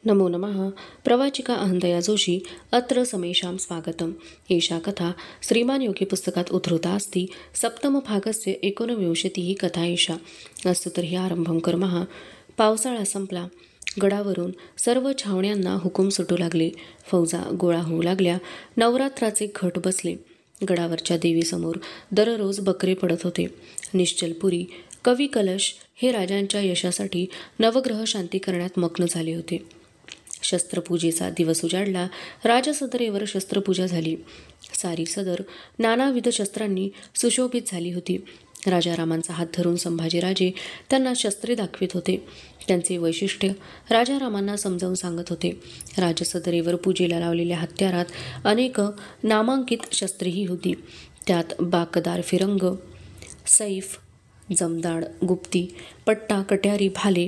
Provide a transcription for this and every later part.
नमो नमः। प्रवाचिका अहंतया जोशी अत्र समेषां स्वागतम्। एषा कथा श्रीमान योगी पुस्तकात् उद्धृता अस्ति। सप्तमभागस्य 19 कथा एषा। अस्तु तर्हि आरंभं कुर्मः। पावसाळा संपला. गडावरून सर्व छावण्यांना हुकूम सुटू लागले. फौजा गोळा होऊ लागल्या. नवरात्राचे घट बसले. गडावरच्या देवीसमोर दररोज बकरे पडत होते. निश्चलपुरी कवी कलश हे राजांच्या यशासाठी नवग्रह शांती करण्यात मग्न झाले होते. शस्त्रपूजेचा दिवस उजाडला. राजसदरेवर शस्त्रपूजा झाली. सारी सदर नानाविध शस्त्रांनी सुशोभित झाली होती. राजारामांचा हात धरून संभाजीराजे त्यांना शस्त्रे दाखवित होते. त्यांचे वैशिष्ट्य राजारामांना समजावून सांगत होते. राजसदरेवर पूजेला लावलेल्या हत्यारात अनेक नामांकित शस्त्रेही होती. त्यात बाकदार फिरंग, सैफ, जमदाड, गुप्ती, पट्टा, कट्यारी, भाले,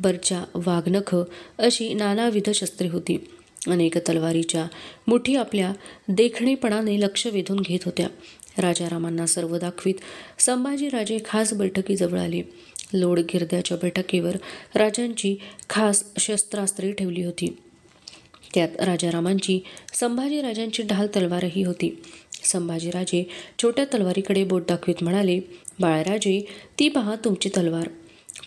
बर्चा, वाघनख अशी नानाविध शस्त्रे होती. अनेक तलवारीच्या मुठी आपल्या देखणेपणाने लक्ष वेधून घेत होत्या. राजारामांना सर्व दाखवीत संभाजीराजे खास बैठकीजवळ आले. लोड गिरद्याच्या बैठकीवर राजांची खास शस्त्रास्त्रे ठेवली होती. त्यात राजारामांची, संभाजीराजांची ढाल तलवारही होती. संभाजीराजे छोट्या तलवारीकडे बोट दाखवीत म्हणाले, बाळराजे, ती पहा तुमची तलवार.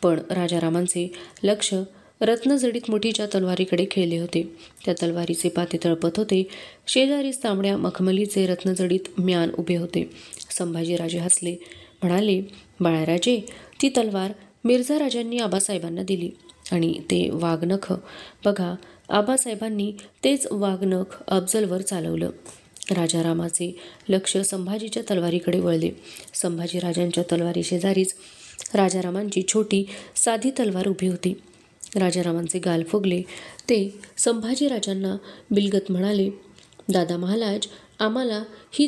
पण राजारामांचे लक्ष रत्नजडीत मुठीच्या तलवारीकडे खेळले होते. त्या तलवारीचे पाते तळपत होते. शेजारीच तांबड्या मखमलीचे रत्नजडीत म्यान उभे होते. संभाजीराजे हसले, म्हणाले, बाळराजे, ती तलवार मिर्झा राजांनी आबासाहेबांना दिली आणि ते वाघनख बघा, आबासाहेबांनी तेच वाघनख अफजलवर चालवलं. राजारामाचे लक्ष संभाजीच्या तलवारीकडे वळले. संभाजीराजांच्या तलवारी शेजारीच राजारामांची छोटी साधी तलवार उभी होती. राजारामांचे गाल फुगले. ते संभाजीराजांना बिलगत म्हणाले, दादा महाराज, आम्हाला ही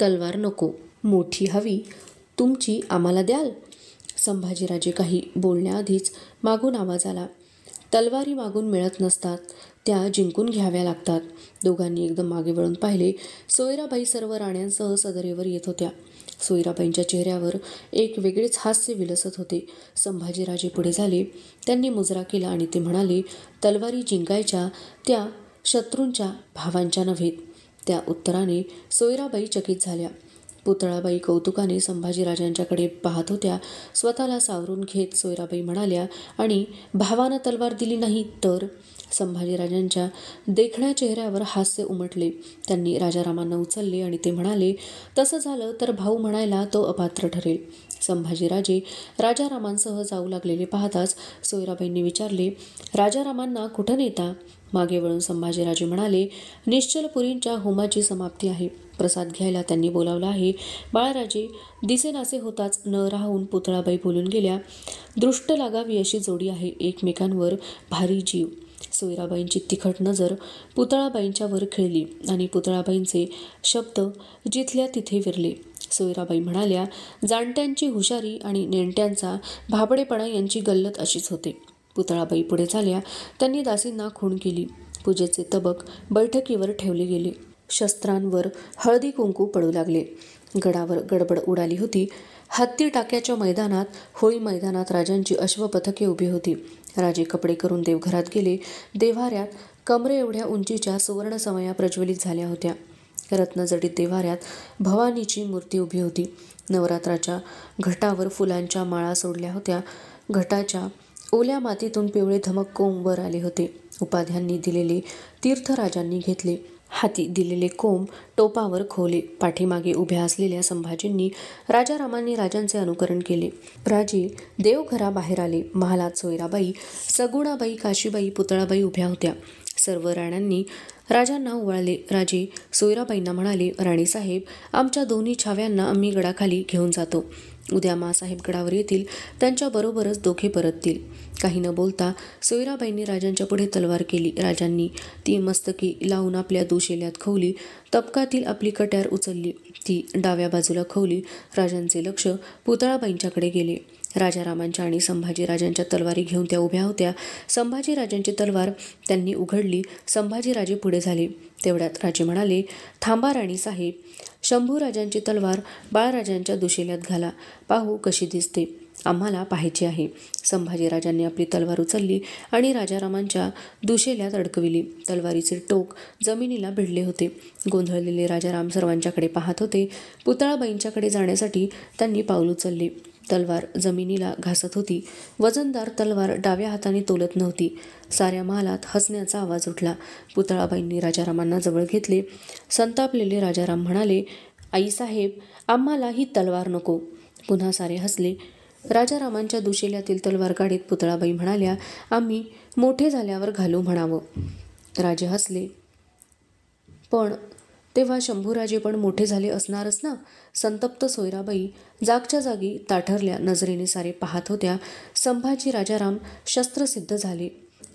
तलवार नको, मोठी हवी, तुमची आम्हाला द्याल? संभाजीराजे काही बोलण्याआधीच मागून आवाज आला, तलवारी मागून मिळत नसतात, त्या जिंकून घ्याव्या लागतात. दोघांनी एकदम मागे वळून पाहिले. सोयराबाई सर्व राण्यांसह सदरेवर येत होत्या. सोयराबाईंच्या चेहऱ्यावर एक वेगळेच हास्य विलसत होते. संभाजीराजे पुढे झाले. त्यांनी मुजरा केला आणि ते म्हणाले, तलवारी जिंकायच्या त्या शत्रूंच्या भावांच्या नव्हेत. त्या उत्तराने सोयराबाई चकित झाल्या. पुतळाबाई कौतुकाने संभाजीराजांच्याकडे पाहत होत्या. स्वतःला सावरून घेत सोयराबाई म्हणाल्या, आणि भावानं तलवार दिली नाही तर? संभाजीराजांच्या देखण्या चेहऱ्यावर हास्य उमटले. त्यांनी राजारामांना उचलले आणि ते म्हणाले, तसं झालं तर भाऊ म्हणायला तो अपात्र ठरेल. संभाजीराजे राजारामांसह जाऊ लागलेले पाहताच सोयराबाईंनी विचारले, राजारामांना कुठं नेता? मागे वळून संभाजीराजे म्हणाले, निश्चलपुरींच्या होमाची समाप्ती आहे, प्रसाद घ्यायला त्यांनी बोलावलं आहे. बाळराजे दिसेनासे होताच न राहून पुतळाबाई बोलून गेल्या, दृष्ट लागावी अशी जोडी आहे, एकमेकांवर भारी जीव. सोयराबाईंची तिखट नजर पुतळाबाईंच्या वर खेळली आणि पुतळाबाईंचे शब्द जिथल्या तिथे विरले. सोयराबाई म्हणाल्या, जाणत्यांची हुशारी आणि नेणत्यांचा भाबडेपणा यांची गल्लत अशीच होते. पुतळाबाई पुढे झाल्या. त्यांनी दासींना खूण केली. पूजेचे तबक बैठकीवर ठेवले गेले. शस्त्रांवर हळदी कुंकू पडू लागले. गडावर गडबड उडाली होती. हत्ती टाक्याच्या मैदानात, होळी मैदानात राजांची अश्वपथके उभी होती. राजे कपडे करून देवघरात गेले. देव्हाऱ्यात कमरे एवढ्या उंचीच्या सुवर्ण समया प्रज्वलित झाल्या होत्या. रत्नजडीत देव्हाऱ्यात भवानीची मूर्ती उभी होती. नवरात्राच्या घटावर फुलांच्या माळा सोडल्या होत्या. घटाच्या ओल्या मातीतून पिवळे धमक कोंब वर आले होते. उपाध्यांनी दिलेले तीर्थ राजांनी घेतले. हाती दिलेले कोंब टोपावर खोवले. पाठीमागे उभ्या असलेल्या संभाजींनी, राजारामांनी राजांचे अनुकरण केले. राजे देवघराबाहेर आले. महालात सोयराबाई, सगुणाबाई, काशीबाई, पुतळाबाई उभ्या होत्या. सर्व राण्यांनी राजांना ओवाळले. राजे सोयराबाईंना म्हणाले, राणीसाहेब, आमच्या दोन्ही छाव्यांना आम्ही गडाखाली घेऊन जातो. उद्या मासाहेब गडावर येतील. त्यांच्याबरोबरच दोघे परततील. काही न बोलता सोयराबाईंनी राजांच्या पुढे तलवार केली. राजांनी ती मस्तकी लावून आपल्या दुशेल्यात खवली. तबकातील आपली कट्यार उचलली. ती डाव्या बाजूला खवली. राजांचे लक्ष पुतळाबाईंच्याकडे गेले. राजारामांच्या आणि संभाजीराजांच्या तलवारी घेऊन त्या उभ्या होत्या. संभाजीराजांची तलवार त्यांनी उघडली. संभाजीराजे पुढे झाले. तेवढ्यात राजे म्हणाले, थांबा राणीसाहेब, शंभूराजांची तलवार बाळराजांच्या दुशेल्यात घाला, पाहू कशी दिसते. आम्हाला पाहायचे आहे. संभाजीराजांनी आपली तलवार उचलली आणि राजारामांच्या दुशेल्यात अडकविली. तलवारीचे टोक जमिनीला भिडले होते. गोंधळलेले राजाराम सर्वांच्याकडे पाहत होते. पुतळाबाईंच्याकडे जाण्यासाठी त्यांनी पाऊल उचलले. तलवार जमिनीला घासत होती. वजनदार तलवार डाव्या हाताने तोलत नव्हती. साऱ्या महालात हसण्याचा आवाज उठला. पुतळाबाईंनी राजारामांना जवळ घेतले. संतापलेले राजाराम म्हणाले, आईसाहेब, आम्हाला ही तलवार नको. पुन्हा सारे हसले. राजारामांच्या दुशेल्यातील तलवार काढीत पुतळाबाई म्हणाल्या, आम्ही मोठे झाल्यावर घालू म्हणावं. राजे हसले. पण तेव्हा शंभूराजे पण मोठे झाले असणारच ना. संतप्त सोयराबाई जागच्या जागी ताठरल्या नजरेने सारे पाहत होत्या. संभाजी राजाराम शस्त्रसिद्ध झाले.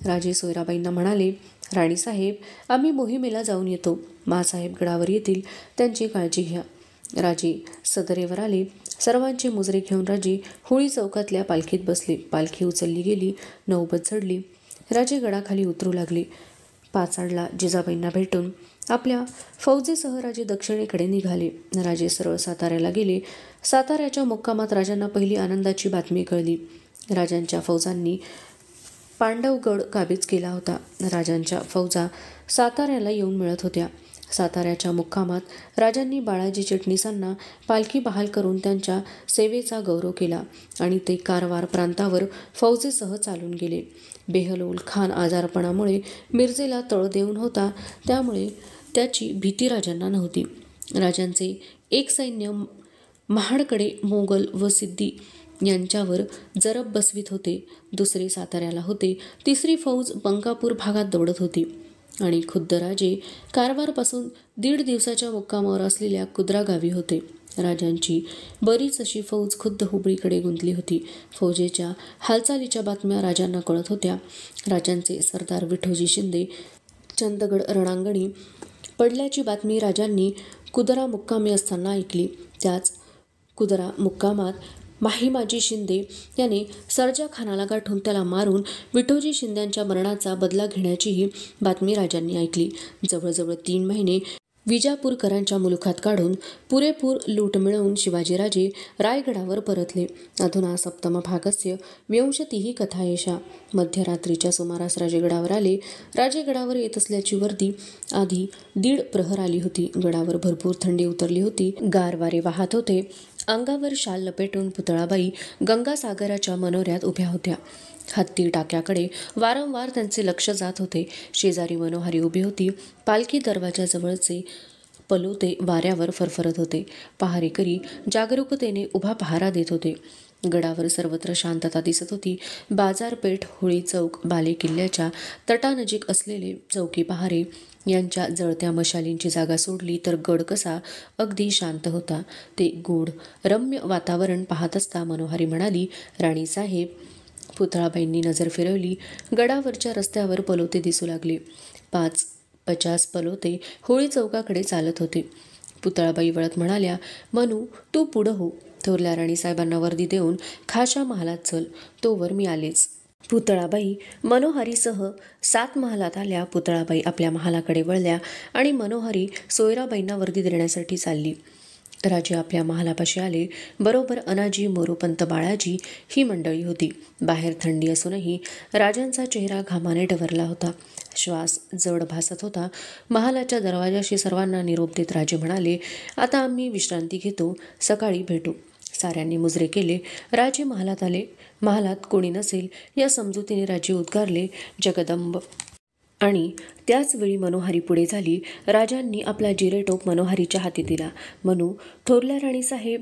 राजे सोयराबाईंना म्हणाले, राणीसाहेब, आम्ही मोहिमेला जाऊन येतो. माँसाहेब गडावर येतील, त्यांची काळजी घ्या. राजे सदरेवर आले. सर्वांचे मुजरे घेऊन राजे होळी चौकातल्या पालखीत बसले. पालखी उचलली गेली. नौबत चढली. राजे गडाखाली उतरू लागले. पाचाडला जिजाबाईंना भेटून आपल्या फौजेसह राजे दक्षिणेकडे निघाले. राजे सरळ साताऱ्याला गेले. साताऱ्याच्या मुक्कामात राजांना पहिली आनंदाची बातमी कळली. राजांच्या फौजांनी पांडवगड काबीज केला होता. राजांच्या फौजा साताऱ्याला येऊन मिळत होत्या. साताऱ्याच्या मुक्कामात राजांनी बाळाजी चिटणीसांना पालखी बहाल करून त्यांच्या सेवेचा गौरव केला आणि ते कारवार प्रांतावर फौजेसह चालून गेले. बेहलोल खान आजारपणामुळे मिरजेला तळ देऊन होता, त्यामुळे त्याची भीती राजांना नव्हती. राजांचे एक सैन्य महाडकडे मोगल व सिद्धी यांच्यावर जरब बसवीत होते. दुसरे साताऱ्याला होते. तिसरी फौज बंकापूर भागात दौडत होती आणि खुद्द राजे कारवारपासून 1.5 दिवसाच्या मुक्कामावर असलेल्या कुद्रा गावी होते. राजांची बरीच अशी फौज खुद्द हुबळीकडे गुंतली होती. फौजेच्या हालचालीच्या बातम्या राजांना कळत होत्या. राजांचे सरदार विठोजी शिंदे चंदगड रणांगणी पडल्याची बातमी राजांनी कुदरा मुक्कामी असताना ऐकली. त्याच कुदरा मुक्कामात माहीमाजी शिंदे याने सर्जा खानाला गाठून त्याला मारून विठोजी शिंद्यांच्या मरणाचा बदला घेण्याचीही बातमी राजांनी ऐकली. जवळजवळ 3 महिने विजापूरकरांच्या मुलुखात काढून पुरेपूर लूट मिळवून शिवाजीराजे रायगडावर परतले. अधुना सप्तमभागस्य विंशतिः कथा एषा. मध्यरात्रीच्या सुमारास राजे गडावर आले. राजे गडावर येत असल्याची वर्दी आधी 1.5 प्रहर आली होती. गडावर भरपूर थंडी उतरली होती. गार वारे वाहत होते. अंगावर शाल लपेटून पुतळाबाई गंगासागराच्या मनोऱ्यात उभ्या होत्या. हत्ती टाक्याकडे वारंवार त्यांचे लक्ष जात होते. शेजारी मनोहारी उभी होती. पालखी दरवाजाजवळचे पलोते वाऱ्यावर फरफरत होते. पहारेकरी जागरूकतेने उभा पहारा देत होते. गडावर सर्वत्र शांतता दिसत होती. बाजारपेठ, होळी चौक, बाले किल्ल्याच्या तटानजीक असलेले चौकी पहारे यांच्या जळत्या मशालींची जागा सोडली तर गड कसा अगदी शांत होता. ते गूढ रम्य वातावरण पाहत असता मनोहारी म्हणाली, राणीसाहेब. पुतळाबाईंनी नजर फिरवली. गडावरच्या रस्त्यावर पलोते दिसू लागले. 5-50 पलोते होळी चौकाकडे चालत होते. पुतळाबाई वळत म्हणाल्या, मनू, तू पुढं हो. थोरल्या राणीसाहेबांना वर्दी देऊन खाशा महालात चल. तोवर मी आलेच. पुतळाबाई मनोहारीसह 7 महालात आल्या. पुतळाबाई आपल्या महालाकडे वळल्या आणि मनोहारी सोयराबाईंना वर्दी देण्यासाठी चालली. राजे आपल्या महालापाशी आले. बरोबर अनाजी, मोरोपंत, बाळाजी ही मंडळी होती. बाहेर थंडी असूनही राजांचा चेहरा घामाने डवरला होता. श्वास जड भासत होता. महालाच्या दरवाजाशी सर्वांना निरोप देत राजे म्हणाले, आता आम्ही विश्रांती घेतो. सकाळी भेटू. साऱ्यांनी मुजरे केले. राजे महालात आले. महालात कोणी नसेल या समजुतीने राजे उद्गारले, जगदंब. आणि त्याच वेळी मनोहारी पुढे झाली. राजांनी आपला जिरेटोप मनोहारीच्या हाती दिला. मनू, थोरल्या राणीसाहेब,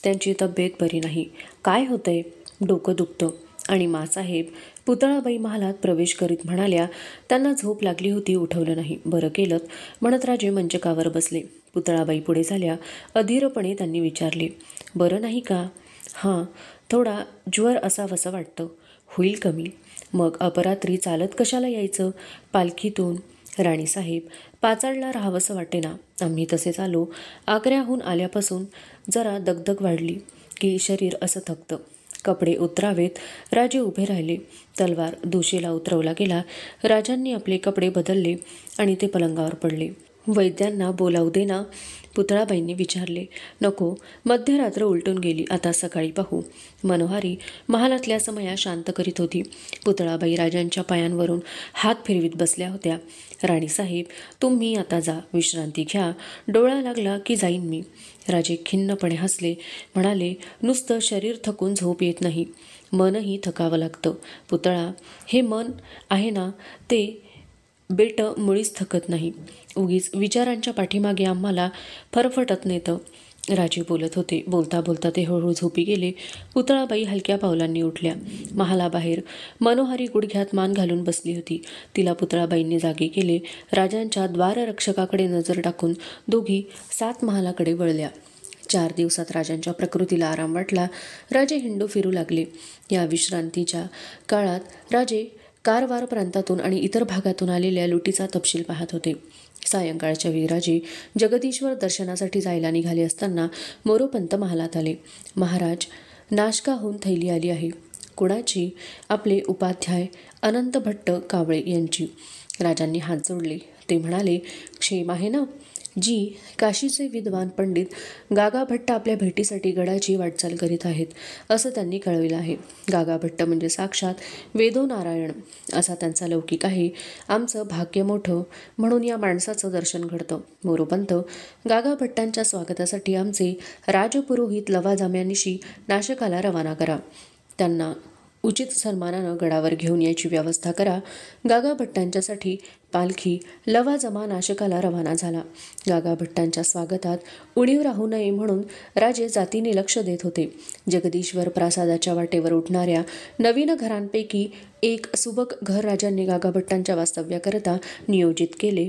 त्यांची तब्येत बरी नाही. काय होतंय? डोकं दुखतं. आणि माँसाहेब. पुतळाबाई महालात प्रवेश करीत म्हणाल्या, त्यांना झोप लागली होती, उठवलं नाही. बरं केलं म्हणत राजे मंचकावर बसले. पुतळाबाई पुढे झाल्या. अधीरपणे त्यांनी विचारले, बरं नाही का? हां, थोडा ज्वर असावंसं वाटतं. होईल कमी. मग अपरात्री चालत कशाला यायचं? पालखीतून. राणीसाहेब, पाचाडला राहावंसं वाटेना. आम्ही तसेच आलो. आग्र्याहून आल्यापासून जरा दगदग वाढली की शरीर असं थकतं. कपडे उतरावेत. राजे उभे राहिले. तलवार दुशेला उतरवला गेला. राजांनी आपले कपडे बदलले आणि ते पलंगावर पडले. वैद्यांना बोलावू दे ना, पुतळाबाईंनी विचारले. नको, मध्यरात्र उलटून गेली, आता सकाळी पाहू. मनोहारी महालातल्या समया शांत करीत होती. पुतळाबाई राजांच्या पायांवरून हात फिरवीत बसल्या होत्या. राणीसाहेब, तुम्ही आता जा, विश्रांती घ्या, डोळा लागला की जाईन मी. राजे खिन्नपणे हसले, म्हणाले, नुसतं शरीर थकून झोप येत नाही, मनही थकावं लागतं. पुतळा, हे मन आहे ना, ते बेट मुळीच थकत नाही. उगीच विचारांच्या पाठीमागे आम्हाला फरफटत नेतं. राजे बोलत होते. बोलता बोलता ते हळूहळू झोपी गेले. पुतळाबाई हलक्या पावलांनी उठल्या. महालाबाहेर मनोहारी गुडघ्यात मान घालून बसली होती. तिला पुतळाबाईंनी जागे केले. राजांच्या द्वाररक्षकाकडे नजर टाकून दोघी 7 महालाकडे वळल्या. 4 दिवसात राजांच्या प्रकृतीला आराम वाटला. राजे हिंडू फिरू लागले. या विश्रांतीच्या काळात राजे कारवार प्रांतातून आणि इतर भागातून आलेल्या लुटीचा तपशील पाहत होते. सायंकाळच्या वेळी राजे जगदीश्वर दर्शनासाठी जायला निघाले असताना मोरोपंत महालात आले. महाराज, नाशकाहून थैली आली आहे. कुणाची? आपले उपाध्याय अनंत भट्ट कावळे यांची. राजांनी हात जोडले. ते म्हणाले, क्षेम आहे ना? जी. काशीचे विद्वान पंडित गागा भट्ट आपल्या भेटीसाठी गडाची वाटचाल करीत आहेत, असं त्यांनी कळविलं आहे. गागा भट्ट म्हणजे साक्षात वेदो नारायण असा त्यांचा लौकिक आहे. आमचं भाग्य मोठं म्हणून या माणसाचं दर्शन घडतं. मोरोपंत, गागा भट्टांच्या स्वागतासाठी आमचे राजपुरोहित लवाजम्यानिशी नाशकाला रवाना करा. त्यांना उचित सन्मानानं गडावर घेऊन यायची व्यवस्था करा. गागा भट्टांच्यासाठी पालखी लवाजमा नाशकाला रवाना झाला. गागा भट्टांच्या स्वागतात उणीव राहू नये म्हणून राजे जातीने लक्ष देत होते. जगदीश्वर प्रासादाच्या वाटेवर उठणाऱ्या नवीन घरांपैकी एक सुबक घर राजांनी गागा भट्टांच्या वास्तव्याकरता नियोजित केले.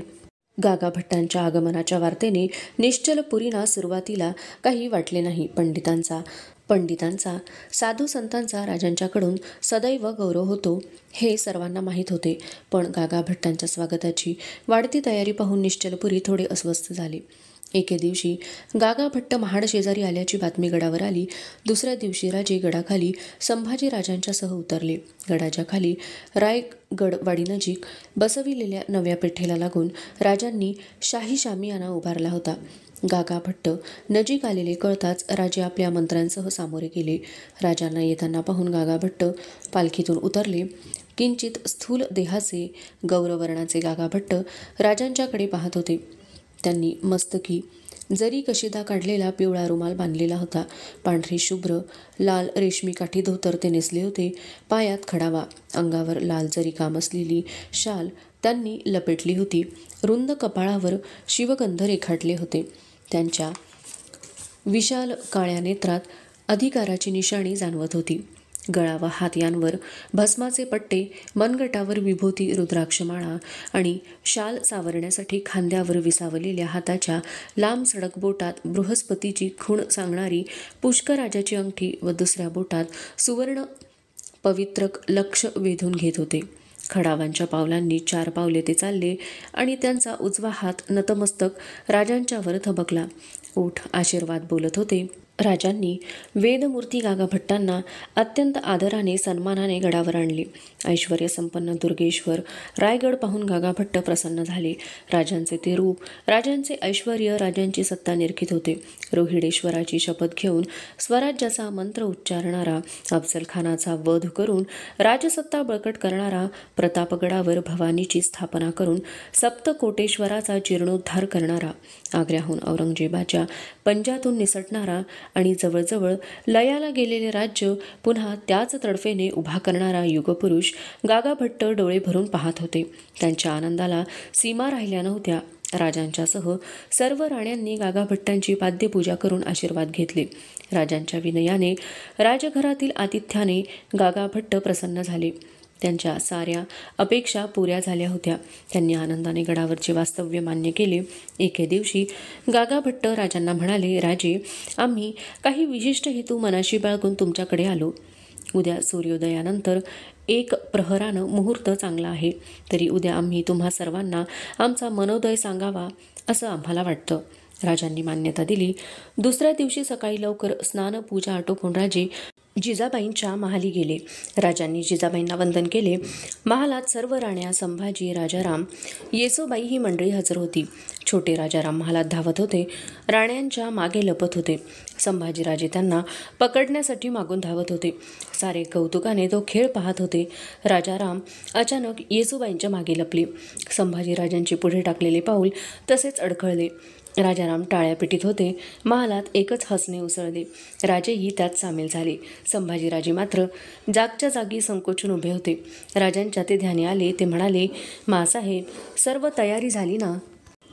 गागा भट्टांच्या आगमनाच्या वार्तेने निश्चलपुरीना सुरुवातीला काही वाटले नाही. पंडितांचा साधू संतांचा राजांच्याकडून सदैव गौरव होतो हे सर्वांना माहीत होते. पण गागा भट्टांच्या स्वागताची वाढती तयारी पाहून निश्चलपुरी थोडे अस्वस्थ झाले. एके दिवशी गागा भट्ट महाड शेजारी आल्याची बातमी गडावर आली. दुसऱ्या दिवशी राजे गडाखाली संभाजी राजांच्यासह उतरले. गडाच्या खाली रायगडवाडीनजीक बसविलेल्या नव्या पेठेला लागून राजांनी शाही शामियाना उभारला होता. गागा भट्ट नजीक आलेले कळताच राजे आपल्या मंत्र्यांसह सामोरे गेले. राजांना येताना पाहून गागा भट्ट पालखीतून उतरले. किंचित स्थूल देहाचे गौरवर्णाचे गागा भट्ट राजांच्याकडे पाहत होते. त्यांनी मस्तकी जरी कशिदा काढलेला पिवळा रुमाल बांधलेला होता. पांढरी शुभ्र लाल रेशमी काठी धोतर ते नेसले होते. पायात खडावा, अंगावर लाल जरी काम असलेली शाल त्यांनी लपेटली होती. रुंद कपाळावर शिवगंध रेखाटले होते. त्यांच्या विशाल काळ्या नेत्रात अधिकाराची निशाणी जाणवत होती. गळा व हात यांवर भस्माचे पट्टे, मनगटावर विभूती रुद्राक्षमाळा आणि शाल सावरण्यासाठी खांद्यावर विसावलेल्या हाताच्या लांब सडक बोटात बृहस्पतीची खूण सांगणारी पुष्कराजाची अंगठी व दुसऱ्या बोटात सुवर्ण पवित्रक लक्ष वेधून घेत होते. खडावांच्या पावलांनी 4 पावले ते चालले आणि त्यांचा उजवा हात नतमस्तक राजांच्यावर थबकला. ओठ आशीर्वाद बोलत होते. राजांनी वेदमूर्ती गागा भट्टांना अत्यंत आदराने सन्मानाने गडावर आणले. ऐश्वर्यसंपन्न दुर्गेश्वर रायगड पाहून गागा भट्ट प्रसन्न झाले. राजांचे ते रूप, राजांचे ऐश्वर्य, राजांची सत्ता निरखित होते. रोहिडेश्वराची शपथ घेऊन स्वराज्याचा मंत्र उच्चारणारा, अफजलखानाचा वध करून राजसत्ता बळकट करणारा, प्रतापगडावर भवानीची स्थापना करून सप्तकोटेश्वराचा जीर्णोद्धार करणारा, आग्र्याहून औरंगजेबाच्या पंजातून निसटणारा आणि जवळजवळ लयाला गेलेले राज्य पुन्हा त्याच तडफेने उभा करणारा युगपुरुष गागा भट्ट डोळे भरून पाहत होते. त्यांच्या आनंदाला सीमा राहिल्या नव्हत्या. राजांच्यासह सर्व राण्यांनी गागा भट्टांची पाद्यपूजा करून आशीर्वाद घेतले. राजांच्या विनयाने, राजघरातील आतिथ्याने गागा भट्ट प्रसन्न झाले. त्यांच्या साऱ्या अपेक्षा पुऱ्या झाल्या होत्या. त्यांनी आनंदाने गडावरचे वास्तव्य मान्य केले. एके दिवशी गागा भट्ट राजांना म्हणाले, राजे, आम्ही काही विशिष्ट हेतू मनाशी बाळगून तुमच्याकडे आलो. उद्या सूर्योदयानंतर 1 प्रहरानं मुहूर्त चांगला आहे. तरी उद्या आम्ही तुम्हा सर्वांना आमचा मनोदय सांगावा असं आम्हाला वाटतं. राजांनी मान्यता दिली. दुसऱ्या दिवशी सकाळी लवकर स्नान पूजा आटोपून राजे जिजाबाईंच्या महाली गेले. राजांनी जिजाबाईंना वंदन केले. महालात सर्व राण्या, संभाजी, राजाराम, येसोबाई ही मंडळी हजर होती. छोटे राजाराम महालात धावत होते, राण्यांच्या मागे लपत होते. संभाजीराजे त्यांना पकडण्यासाठी मागून धावत होते. सारे कौतुकाने तो खेळ पाहत होते. राजाराम अचानक येसुबाईंच्या मागे लपले. संभाजीराजांचे पुढे टाकलेले पाऊल तसेच अडखळले. राजाराम टाळ्या पिटीत होते. महालात एकच हसणे उसळले. राजेही त्यात सामील झाले. संभाजीराजे मात्र जागच्या जागी संकोचून उभे होते. राजांच्या ते ध्यानी आले. ते म्हणाले, मासाहेब, सर्व तयारी झाली ना?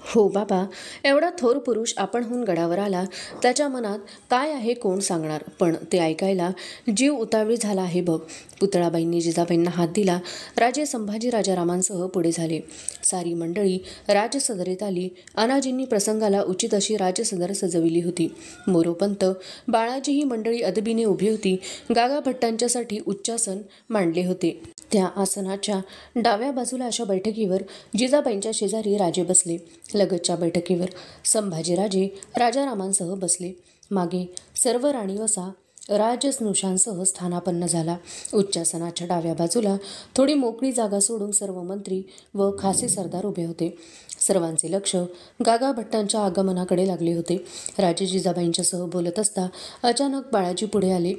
हो बाबा, एवढा थोर पुरुष आपणहून गडावर आला, त्याच्या मनात काय आहे कोण सांगणार, पण ते ऐकायला जीव उतावळी झाला आहे बघ. पुतळाबाईंनी जिजाबाईंना हात दिला. राजे संभाजी राजारामांसह पुढे झाले. सारी मंडळी राजसदरेत आली. अनाजींनी प्रसंगाला उचित अशी राजसदर सजविली होती. मोरोपंत, बाळाजी ही मंडळी अदबीने उभी होती. गागाभट्टांच्यासाठी उच्चासन मांडले होते. त्या आसनाच्या डाव्या बाजूला अशा बैठकीवर जिजाबाईंच्या शेजारी राजे बसले. लगतच्या बैठकीवर संभाजीराजे राजारामांसह बसले. मागे सर्व राणीवसा राजस्नुषांसह स्थानापन्न झाला. उच्चासनाच्या डाव्या बाजूला थोडी मोकळी जागा सोडून सर्व मंत्री व खासे सरदार उभे होते. सर्वांचे लक्ष गागाभट्टांच्या आगमनाकडे लागले होते. राजे जिजाबाईंच्यासह बोलत असता अचानक बाळाजी पुढे आले.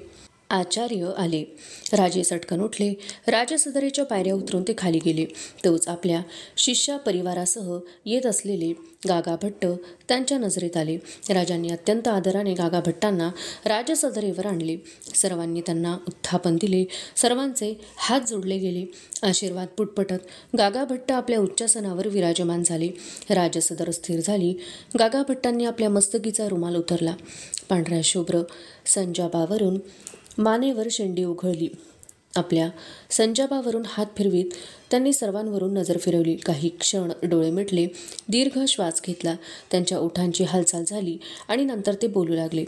आचार्य आले. राजे सटकन उठले. राजसदरेच्या पायऱ्या उतरून ते खाली गेले. तोच आपल्या शिष्या परिवारासह येत असलेले गागाभट्ट त्यांच्या नजरेत आले. राजांनी अत्यंत आदराने गागाभट्टांना राजसदरेवर आणले. सर्वांनी त्यांना उत्थापन दिले. सर्वांचे हात जोडले गेले. आशीर्वाद पुटपटत गागाभट्ट आपल्या उच्चासनावर विराजमान झाले. राजसदर स्थिर झाली. गागाभट्टांनी आपल्या मस्तकीचा रुमाल उतरला. पांढऱ्या शुभ्र संजाबावरून मानेवर शेंडी उघळली. आपल्या संजाबावरून हात फिरवीत त्यांनी सर्वांवरून नजर फिरवली. काही क्षण डोळे मिटले. दीर्घ श्वास घेतला. त्यांच्या ओठांची हालचाल झाली आणि नंतर ते बोलू लागले.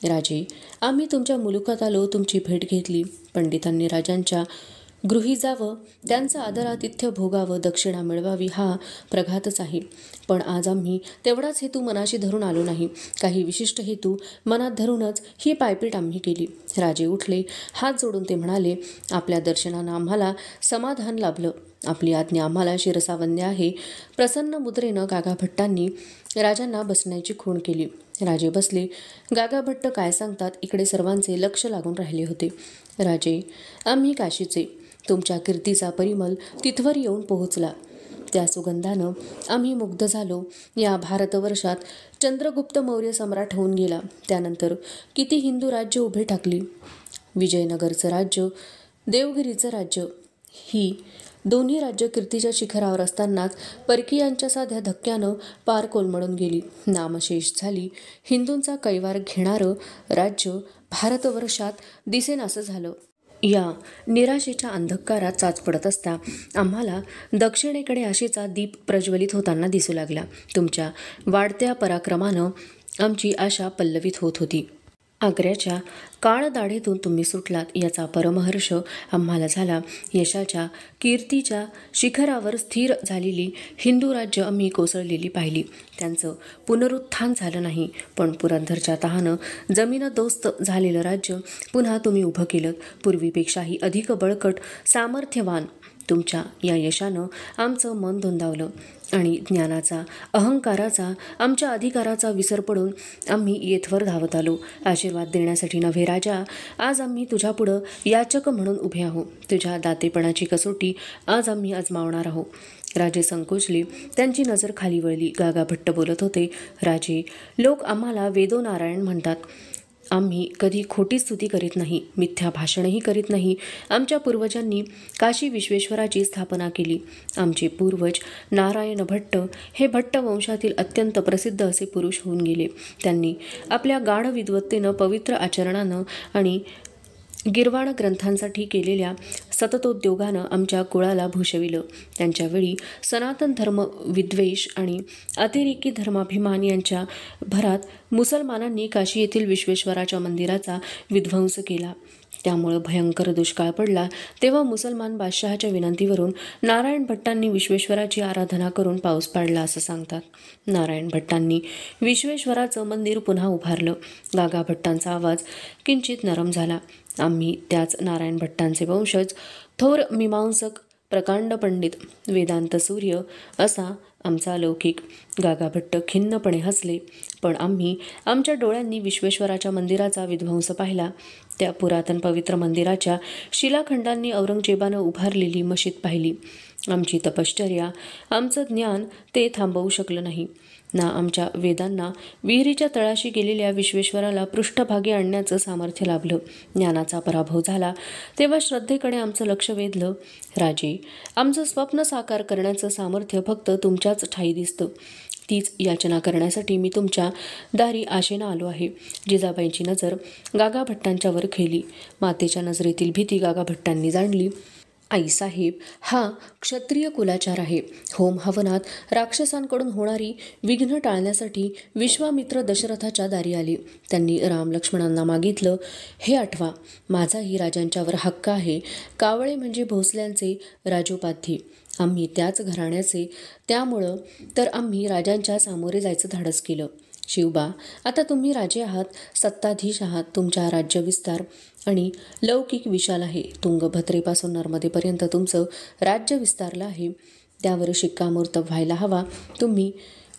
राजे, आम्ही तुमच्या मुलुखात आलो, तुमची भेट घेतली. पंडितांनी राजांच्या गृही जावं, त्यांचं आदरातिथ्य भोगावं, दक्षिणा मिळवावी हा प्रघातच आहे. पण आज आम्ही तेवढाच हेतू मनाशी धरून आलो नाही. काही विशिष्ट हेतू मनात धरूनच ही पायपीट आम्ही केली. राजे उठले. हात जोडून ते म्हणाले, आपल्या दर्शनानं आम्हाला समाधान लाभलं. आपली आज्ञा आम्हाला शिरसावन्य आहे. प्रसन्न मुद्रेनं गागाभट्टांनी राजांना बसण्याची खूण केली. राजे बसले. गागाभट्ट काय सांगतात इकडे सर्वांचे लक्ष लागून राहिले होते. राजे, आम्ही काशीचे. तुमच्या कीर्तीचा परिमल तिथवर येऊन पोहोचला. त्या सुगंधानं आम्ही मुग्ध झालो. या भारतवर्षात चंद्रगुप्त मौर्य सम्राट होऊन गेला. त्यानंतर किती हिंदू राज्य उभे ठाकली. विजयनगरचं राज्य, देवगिरीचं राज्य, ही दोन्ही राज्य कीर्तीच्या शिखरावर असतानाच परकीयांच्या साध्या धक्क्यानं पार कोलमडून गेली. नामशेष झाली. हिंदूंचा कैवार घेणारं राज्य भारतवर्षात दिसेनासं झालं. या निराशेच्या अंधकारात चाच पडत असता आम्हाला दक्षिणेकडे आशेचा दीप प्रज्वलित होताना दिसू लागला. तुमच्या वाढत्या पराक्रमानं आमची आशा पल्लवित होत होती. आग्र्याच्या काळदाढेतून तुम्ही सुटलात याचा परमहर्ष आम्हाला झाला. यशाच्या, कीर्तीच्या शिखरावर स्थिर झालेली हिंदू राज्य आम्ही कोसळलेली पाहिली. त्यांचं पुनरुत्थान झालं नाही, पण पुरंदरच्या तहानं जमीनदोस्त झालेलं राज्य पुन्हा तुम्ही उभं केलं. पूर्वीपेक्षाही अधिक बळकट, सामर्थ्यवान. तुमच्या या यशानं आमचं मन धुंदावलं आणि ज्ञानाचा, अहंकाराचा, आमच्या अधिकाराचा विसर पडून आम्ही येथवर धावत आलो. आशीर्वाद देण्यासाठी नव्हे राजा, आज आम्ही तुझ्यापुढं याचक म्हणून उभे आहोत. तुझ्या दातेपणाची कसोटी आज आम्ही आजमावणार आहोत. राजे संकोचले. त्यांची नजर खाली वळली. गागाभट्ट बोलत होते. राजे, लोक आम्हाला वेदो नारायण म्हणतात. आम्ही कधी खोटी स्तुती करीत नाही, मिथ्या भाषणही करीत नाही. आमच्या पूर्वजांनी काशी विश्वेश्वराची स्थापना केली. आमचे पूर्वज नारायण भट्ट हे भट्ट वंशातील अत्यंत प्रसिद्ध असे पुरुष होऊन गेले. त्यांनी आपल्या गाढ विद्वत्तेनं, पवित्र आचरणानं आणि गिरवाण ग्रंथांसाठी केलेल्या सततोद्योगानं आमच्या कुळाला भूषविलं. त्यांच्यावेळी सनातन धर्म विद्वेष आणि अतिरेकी धर्माभिमान यांच्या भरात मुसलमानांनी काशी येथील विश्वेश्वराच्या मंदिराचा विध्वंस केला. त्यामुळे भयंकर दुष्काळ पडला. तेव्हा मुसलमान बादशहाच्या विनंतीवरून नारायण भट्टांनी विश्वेश्वराची आराधना करून पाऊस पाडला असं सांगतात. नारायण भट्टांनी विश्वेश्वराचं मंदिर पुन्हा उभारलं. गागाभट्टांचा आवाज किंचित नरम झाला. आम्ही त्याच नारायण भट्टांचे वंशज, थोर मीमांसक, प्रकांड पंडित, वेदांत सूर्य असा आमचा लौकिक. गागा भट्ट खिन्नपणे हसले. पण आम्ही आमच्या डोळ्यांनी विश्वेश्वराच्या मंदिराचा विध्वंस पाहिला. त्या पुरातन पवित्र मंदिराच्या शिलाखंडांनी औरंगजेबानं उभारलेली मशीद पाहिली. आमची तपश्चर्या, आमचं ज्ञान ते थांबवू शकलं नाही. ना आमच्या वेदांना विहिरीच्या तळाशी गेलेल्या विश्वेश्वराला पृष्ठभागी आणण्याचं सामर्थ्य लाभलं. ज्ञानाचा पराभव झाला तेव्हा श्रद्धेकडे आमचं लक्ष वेधलं. राजे, आमचं स्वप्न साकार करण्याचं सामर्थ्य फक्त तुमच्याच ठायी दिसतं. तीच याचना करण्यासाठी मी तुमच्या दारी आशेनं आलो आहे. जिजाबाईंची नजर गागा भट्टांच्यावर खेळली. मातेच्या नजरेतील भीती गागा भट्टांनी जाणली. आईसाहेब हा क्षत्रिय कुलाचार आहे. होम हवनात राक्षसांकडून होणारी विघ्न टाळण्यासाठी विश्वामित्र दशरथाच्या दारी आले. त्यांनी राम लक्ष्मणांना मागितलं, हे आठवा, माझाही राजांच्यावर हक्क आहे. कावळे म्हणजे भोसल्यांचे राजोपाध्ये. आम्ही त्याच घराण्याचे, त्यामुळं तर आम्ही राजांच्या सामोरे जायचं धाडस केलं. शिवबा, आता तुम्ही राजे आहात, सत्ताधीश आहात. तुमचा राज्यविस्तार आणि लौकिक विशाल आहे. तुंगभद्रेपासून नर्मदेपर्यंत तुमचं राज्य विस्तारलं आहे. त्यावर शिक्कामोर्तब व्हायला हवा. तुम्ही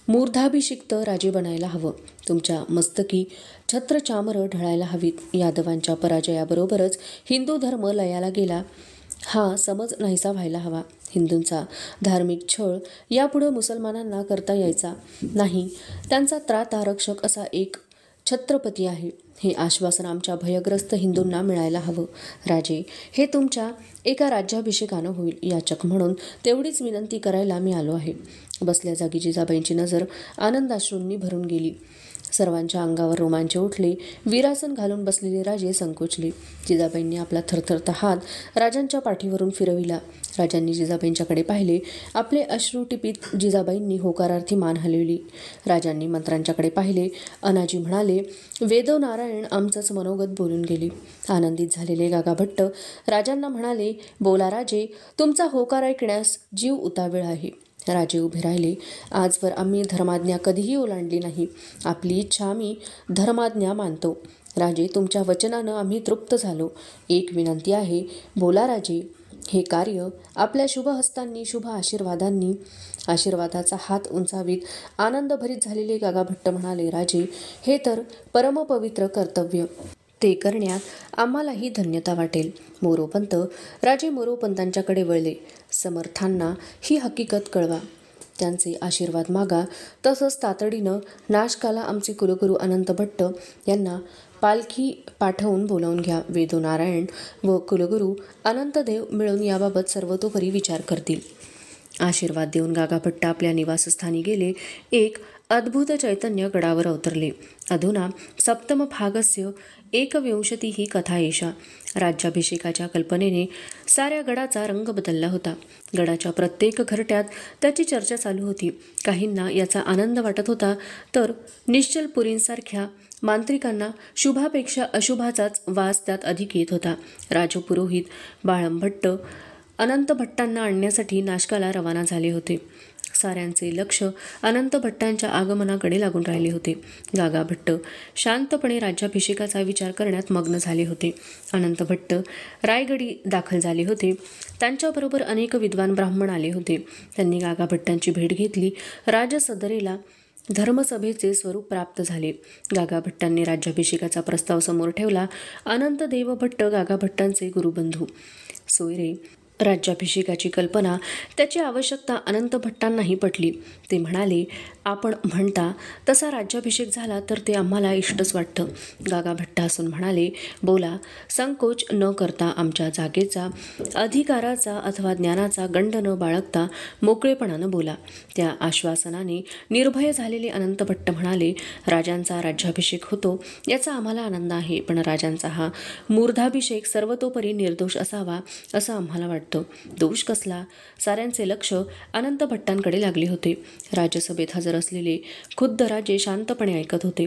मूर्धाभिषिक्त राजे बनायला हवं. तुमच्या मस्तकी छत्रचामरं ढळायला हवीत. यादवांच्या पराजयाबरोबरच हिंदू धर्म लयाला गेला हा समज नाहीसा व्हायला हवा. हिंदूंचा धार्मिक छळ यापुढं मुसलमानांना करता यायचा नाही. त्यांचा त्राता रक्षक असा एक छत्रपती आहे, हे आश्वासन आमच्या भयग्रस्त हिंदूंना मिळायला हवं. राजे, हे तुमच्या एका राज्याभिषेकानं होईल. याचक म्हणून तेवढीच विनंती करायला मी आलो आहे. बसल्या जागी जिजाबाईंची नजर आनंदाश्रूंनी भरून गेली. सर्वांच्या अंगावर रोमांच उठले. वीरासन घालून बसलेले राजे संकोचले. जिजाबाईंनी आपला थरथरता हात राजांच्या पाठीवरून फिरविला. राजांनी जिजाबाईंच्याकडे पाहिले. आपले अश्रू टिपीत जिजाबाईंनी होकारार्थी मान हलवली. राजांनी मंत्र्यांच्याकडे पाहिले. अनाजी म्हणाले, वेदो नारायण आमचंच मनोगत बोलून गेले. आनंदित झालेले गागा भट्ट राजांना म्हणाले, बोला राजे, तुमचा होकार ऐकण्यास जीव उतावीळ आहे. राजे उभे राहिले. आजवर आम्ही धर्माज्ञा कधीही ओलांडली नाही. आपली इच्छा आम्ही धर्माज्ञा मानतो. राजे, तुमच्या वचनानं आम्ही तृप्त झालो. एक विनंती आहे, बोला राजे. हे कार्य आपल्या शुभ हस्तांनी, शुभ आशीर्वादांनी, आशीर्वादाचा हात उंचावीत आनंदभरीत झालेले गागा भट्ट म्हणाले, राजे, हे तर परमपवित्र कर्तव्य. ते करण्यात आम्हालाही धन्यता वाटेल. मोरोपंत राजे मोरोपंतांच्याकडे वळले. समर्थांना ही हकीकत कळवा. त्यांचे आशीर्वाद मागा. तसंच तातडीनं नाशकाला आमचे कुलगुरू अनंत भट्ट यांना पालखी पाठवून बोलावून घ्या. वेदो नारायण व कुलगुरू अनंतदेव मिळून याबाबत सर्वतोपरी विचार करतील. आशीर्वाद देऊन गागा भट्ट आपल्या निवासस्थानी गेले. एक अद्भुत चैतन्य गडावर अवतरले. अधुना सप्तम भागस्य एकविंशतिः कथा एषा. राज्याभिषेकाच्या कल्पनेने साऱ्या गडाचा रंग बदलला होता. गडाच्या प्रत्येक घरट्यात त्याची चर्चा चालू होती. काहींना याचा आनंद वाटत होता, तर निश्चलपुरींसारख्या मांत्रिकांना शुभापेक्षा अशुभाचाच वास त्यात अधिक येत होता. राजपुरोहित बाळंभट्ट अनंत भट्टांना आणण्यासाठी नाशकाला रवाना झाले होते. साऱ्यांचे लक्ष अनंत भट्टांच्या आगमनाकडे लागून राहिले होते. गागा भट्ट शांतपणे राज्याभिषेकाचा विचार करण्यात मग्न झाले होते. अनंत भट्ट रायगडी दाखल झाले होते. त्यांच्याबरोबर अनेक विद्वान ब्राह्मण आले होते. त्यांनी गागा भट्टांची भेट घेतली. राजसदरेला धर्मसभेचे स्वरूप प्राप्त झाले. गागा भट्टांनी राज्याभिषेकाचा प्रस्ताव समोर ठेवला. अनंतदेव भट्ट गागा भट्टांचे गुरुबंधू. सोयरे राज्याभिषेकाची कल्पना, त्याची आवश्यकता अनंत भट्टांनाही पटली. ते म्हणाले, आपण म्हणता तसा राज्याभिषेक झाला तर ते आम्हाला इष्टच वाटतं. गागा भट्ट हसून म्हणाले, बोला. संकोच न करता, आमच्या जागेचा, अधिकाराचा अथवा ज्ञानाचा गंड न बाळगता मोकळेपणानं बोला. त्या आश्वासनाने निर्भय झालेले अनंत भट्ट म्हणाले, राजांचा राज्याभिषेक होतो याचा आम्हाला आनंद आहे, पण राजांचा हा मूर्धाभिषेक सर्वतोपरी निर्दोष असावा असं आम्हाला वाटतं. दोष कसला? साऱ्यांचे लक्ष अनंत भट्टांकडे लागले होते. राज्यसभेत हजर असलेले खुद्द राजे शांतपणे ऐकत होते.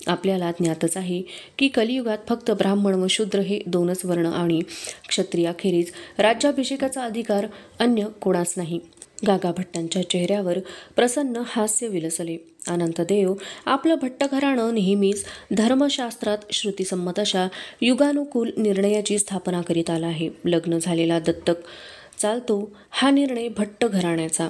आपल्याला ज्ञातच आहे की कलियुगात फक्त ब्राह्मण व शूद्र हे दोनच वर्ण आणि क्षत्रियाखेरीज राज्याभिषेकाचा अधिकार अन्य कोणाच नाही. गागा भट्टांच्या चेहऱ्यावर प्रसन्न हास्य विलसले. अनंतदेव आपलं भट्ट घराणं नेहमीच धर्मशास्त्रात श्रुतीसंमत अशा युगानुकूल निर्णयाची स्थापना करीत आला आहे. लग्न झालेला दत्तक चालतो हा निर्णय भट्ट घराण्याचा,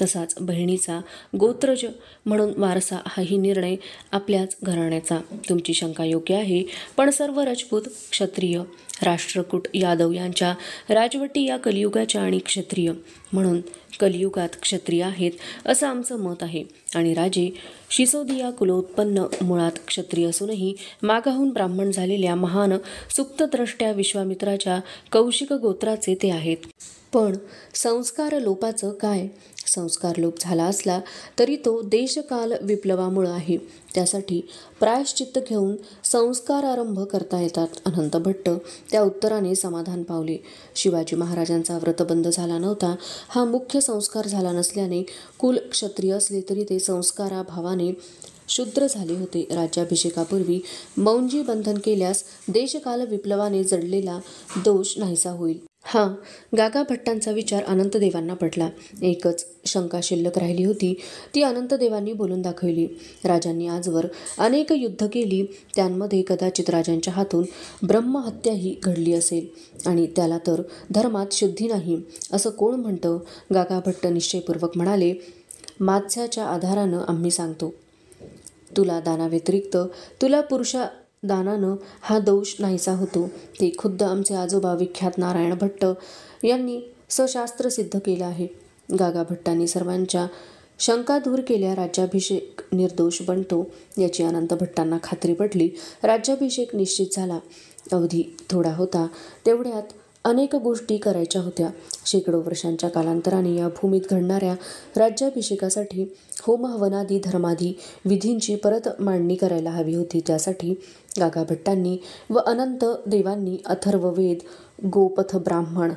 तसाच बहिणीचा गोत्रज म्हणून वारसा हाही निर्णय आपल्याच घराण्याचा. तुमची शंका योग्य आहे, पण सर्व राजपूत, क्षत्रिय, राष्ट्रकूट, यादव यांच्या राजवटी या कलियुगाच्या आणि क्षत्रिय म्हणून कलियुगात क्षत्रिय आहेत असं आमचं मत आहे. आणि राजे शिसोदिया कुलोत्पन्न मुळात क्षत्रिय असूनही मागाहून ब्राह्मण झालेल्या महान सुप्तद्रष्ट्या विश्वामित्राच्या कौशिक गोत्राचे ते आहेत. पण संस्कार लोपाचं काय? संस्कार लोप झाला असला तरी तो देशकाल विप्लवामुळे आहे. त्यासाठी प्रायश्चित्त घेऊन संस्कारारंभ करता येतात. अनंत भट्ट त्या उत्तराने समाधान पावले. शिवाजी महाराजांचा व्रतबंध झाला नव्हता. हा मुख्य संस्कार झाला नसल्याने कुल क्षत्रिय असले तरी ते संस्काराभावाने शूद्र झाले होते. राज्याभिषेकापूर्वी मौंजी बंधन केल्यास देशकाल विप्लवाने जडलेला दोष नाहीसा होईल. हा गागा भट्टांचा विचार अनंतदेवांना पटला. एकच शंका शिल्लक राहिली होती, ती अनंतदेवांनी बोलून दाखवली. राजांनी आजवर अनेक युद्ध केली, त्यांमध्ये कदाचित राजांच्या हातून ब्रह्महत्याही घडली असेल आणि त्याला तर धर्मात शुद्धी नाही असं कोण म्हणतं? गागा भट्ट निश्चयपूर्वक म्हणाले, मात्स्याच्या आधारानं आम्ही सांगतो. तुला दानाव्यतिरिक्त तुला पुरुषा दानानं हा दोष नाहीसा होतो. ते खुद्द आमचे आजोबा विख्यात नारायण भट्ट यांनी सशास्त्र सिद्ध केलं आहे. गागा भट्टांनी सर्वांच्या शंका दूर केल्या. राज्याभिषेक निर्दोष बनतो याची अनंत भट्टांना खात्री पटली. राज्याभिषेक निश्चित झाला. अवधी थोडा होता, तेवढ्यात अनेक गोष्टी करायच्या होत्या. शेकडो वर्षांच्या कालांतराने या भूमीत घडणाऱ्या राज्याभिषेकासाठी होमहवनादी धर्मादी विधींची परत मांडणी करायला हवी होती. त्यासाठी गागा भट्टांनी व अनंत देवांनी अथर्ववेद, गोपथ ब्राह्मण,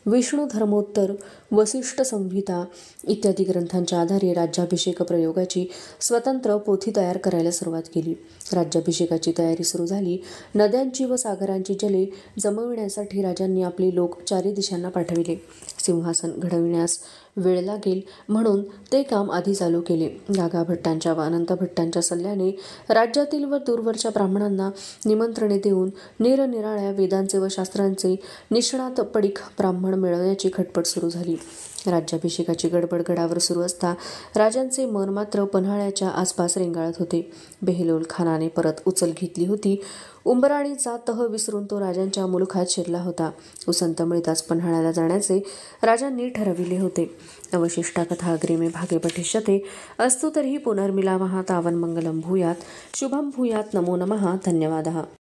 विष्णू धर्मोत्तर, वसिष्ठ संहिता इत्यादी ग्रंथांच्या आधारे राज्याभिषेक प्रयोगाची स्वतंत्र पोथी तयार करायला सुरुवात केली. राज्याभिषेकाची तयारी सुरू झाली. नद्यांची व सागरांची जले जमविण्यासाठी राजांनी आपले लोक चारी दिशांना पाठविले. सिंहासन घडविण्यास वेळ लागेल म्हणून ते काम आधी चालू केले. गागा भट्टांच्या व अनंत भट्टांच्या सल्ल्याने राज्यातील व दूरवरच्या ब्राह्मणांना निमंत्रणे देऊन निरनिराळ्या वेदांचे व शास्त्रांचे निष्णात पडीक ब्राह्मण मिळवण्याची खटपट सुरू झाली. राज्याभिषेकाची गडबड गडावर सुरू असता राजांचे मन मात्र पन्हाळ्याच्या आसपास रेंगाळत होते. बेहलोल खानाने परत उचल घेतली होती. उंबराणीचा तह विसरून तो राजांच्या मुलुखात शिरला होता. उसंत मिळताच पन्हाळ्याला जाण्याचे राजांनी ठरविले होते. अवशिष्टा कथा अग्रिमे भागे पठिष्यते. अस्तु तर्हि पुनर्मिलामः. तावन् मंगलं भूयात्, शुभं भूयात्. नमो नमः. धन्यवादः.